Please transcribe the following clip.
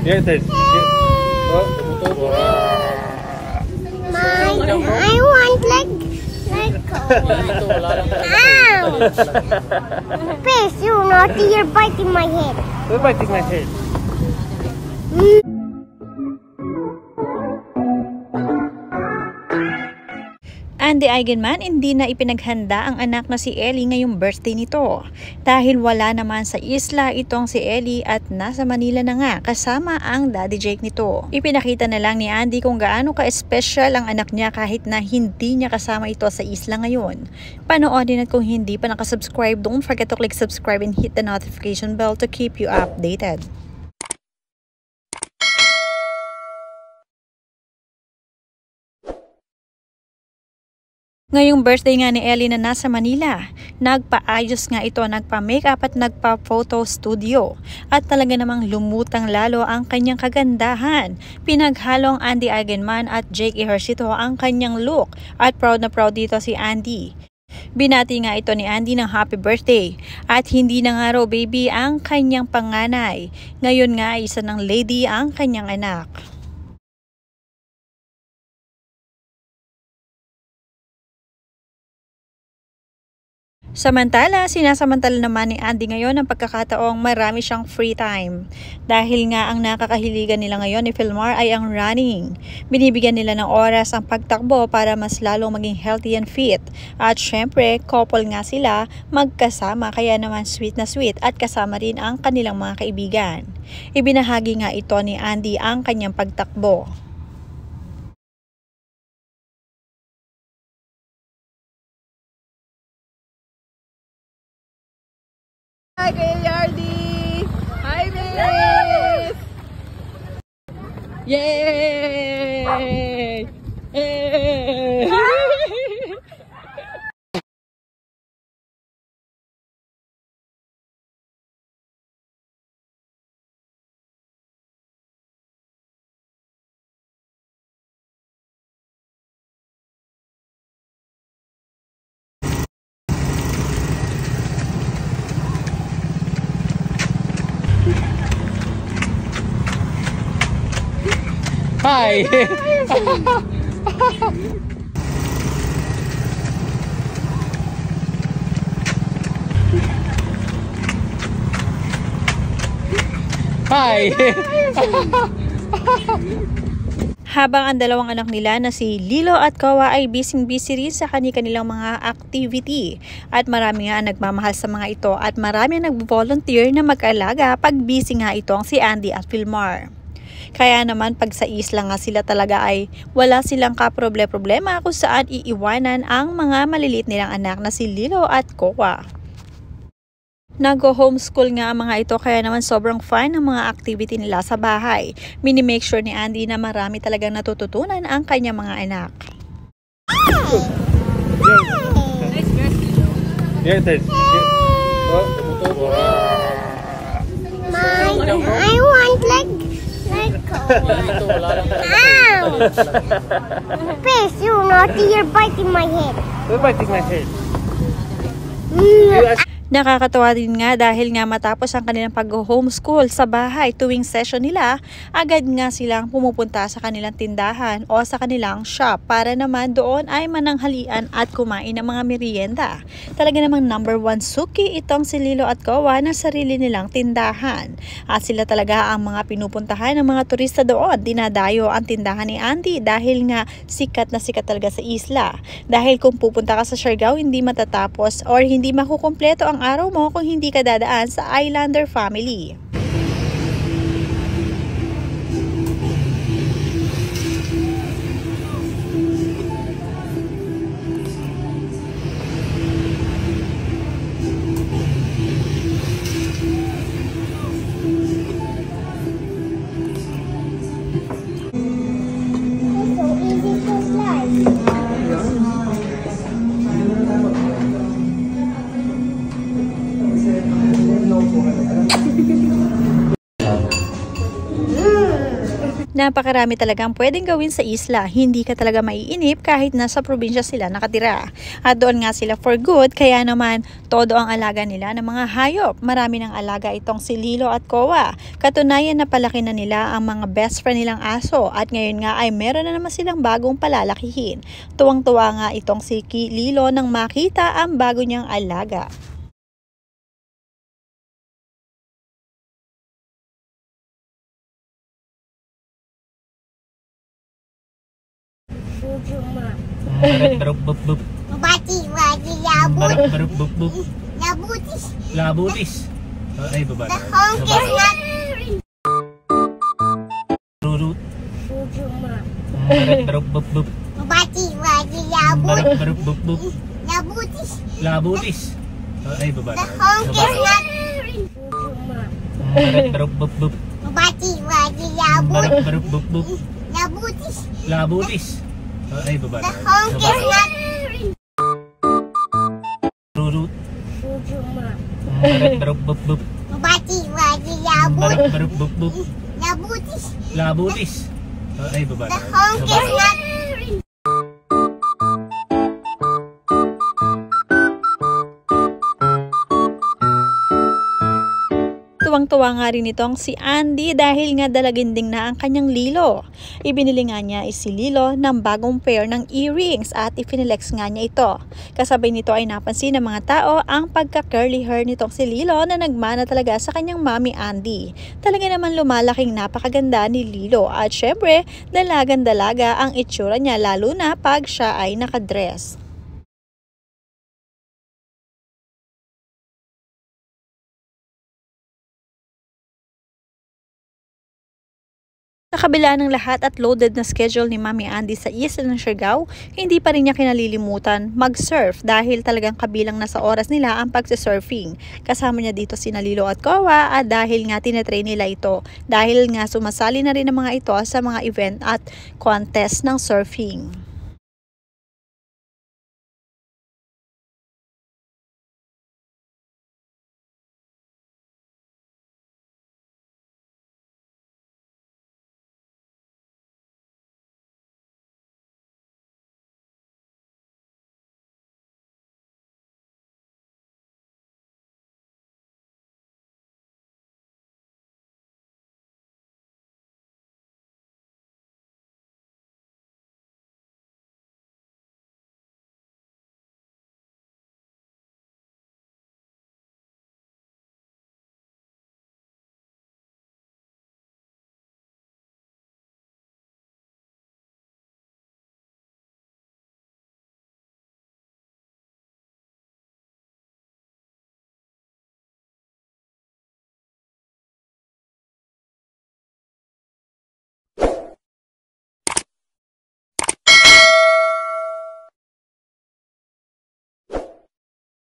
Yes, yes. I want like ow! Please, you naughty, you're biting my head. You're biting my head. Andy Eigenman, hindi na ipinaghanda ang anak na si Ellie ngayong birthday nito. Dahil wala naman sa isla itong si Ellie at nasa Manila na nga kasama ang Daddy Jake nito. Ipinakita na lang ni Andy kung gaano ka-special ang anak niya kahit na hindi niya kasama ito sa isla ngayon. Panoodin at kung hindi pa nakasubscribe, don't forget to click subscribe and hit the notification bell to keep you updated. Ngayong birthday nga ni Ellie na nasa Manila, nagpaayos nga ito, nagpa-makeup at nagpa-photo studio. At talaga namang lumutang lalo ang kanyang kagandahan. Pinaghalong Andy Eigenman at Jake Ejercito ang kanyang look at proud na proud dito si Andy. Binati nga ito ni Andy ng happy birthday at hindi na nga raw baby ang kanyang panganay. Ngayon nga isa ng lady ang kanyang anak. Samantala, sinasamantala naman ni Andy ngayon ang pagkakataong marami siyang free time. Dahil nga ang nakakahiligan nila ngayon ni Philmar ay ang running. Binibigyan nila ng oras ang pagtakbo para mas lalong maging healthy and fit. At syempre, couple nga sila magkasama kaya naman sweet na sweet at kasama rin ang kanilang mga kaibigan. Ibinahagi nga ito ni Andy ang kanyang pagtakbo. Hi, Yardy! Hi, Miss! Yay! Yay! Hi! Hi! Habang ang dalawang anak nila na si Lilo at Kowa ay busy-busy rin sa kanilang mga activity. At marami nga nagmamahal sa mga ito at marami nag-volunteer na mag-alaga pag busy nga itong si Andy at Philmar. Kaya naman pag sa isla nga sila talaga ay wala silang kaproblema kung saan iiwanan ang mga maliliit nilang anak na si Lilo at Kowa. Nag-homeschool nga ang mga ito kaya naman sobrang fun ang mga activity nila sa bahay. Mini-make sure ni Andy na marami talagang natututunan ang kanyang mga anak. Yes, yes. I want like ow! Please, you naughty, you're biting my head. You're biting my head. Nakakatawa din nga dahil nga matapos ang kanilang pag-homeschool sa bahay tuwing session nila, agad nga silang pumupunta sa kanilang tindahan o sa kanilang shop para naman doon ay mananghalian at kumain ng mga merienda. Talaga namang #1 suki itong si Lilo at Kowa na sarili nilang tindahan. At sila talaga ang mga pinupuntahan ng mga turista doon. Dinadayo ang tindahan ni Andy dahil nga sikat na sikat talaga sa isla. Dahil kung pupunta ka sa Siargao, hindi matatapos or hindi makukumpleto ang araw mo kung hindi ka dadaan sa Islander family. So easy to slide. Napakarami talagang pwedeng gawin sa isla. Hindi ka talaga maiinip kahit nasa probinsya sila nakatira. At doon nga sila for good, kaya naman todo ang alaga nila ng mga hayop. Marami ng alaga itong si Lilo at Koa. Katunayan na palaki na nila ang mga best friend nilang aso at ngayon nga ay meron na naman silang bagong palalakihin. Tuwang-tuwa nga itong si Lilo nang makita ang bago niyang alaga. Bati-bati labut. Baruk-baruk-buk-buk. Labutis. Labutis. Ay, baba. The honker not. Rurut. Baruk-baruk-buk-buk. Bati-bati labut. Baruk-baruk-buk-buk. Labutis. Labutis. Ay, baba. The honker not. Baruk-baruk-buk-buk. Bati-bati labut. Baruk-baruk-buk-buk. Labutis. Labutis. Ay, baba. The honker not. Rurut. Baruk-baruk-buk-buk. Bati-bati labut. Baruk-baruk-buk-buk. Labutis. Labutis. Ay, baba. The honker not. Tuwang-tuwa nga rin itong si Andy dahil nga dalaginding na ang kanyang Lilo. Ibinili nga niya si Lilo ng bagong pair ng earrings at ifinilex nga niya ito. Kasabay nito ay napansin ng mga tao ang pagka-curly hair nitong si Lilo na nagmana talaga sa kanyang mommy Andy. Talaga naman lumalaking napakaganda ni Lilo at syempre dalagan-dalaga ang itsura niya lalo na pag siya ay nakadress. Sa kabila ng lahat at loaded na schedule ni Mami Andy sa isla ng Siargao, hindi pa rin niya kinalilimutan mag-surf dahil talagang kabilang na sa oras nila ang pagsisurfing. Kasama niya dito sina Lilo at Koa at dahil nga tinetrain nila ito, dahil nga sumasali na rin ang mga ito sa mga event at contest ng surfing.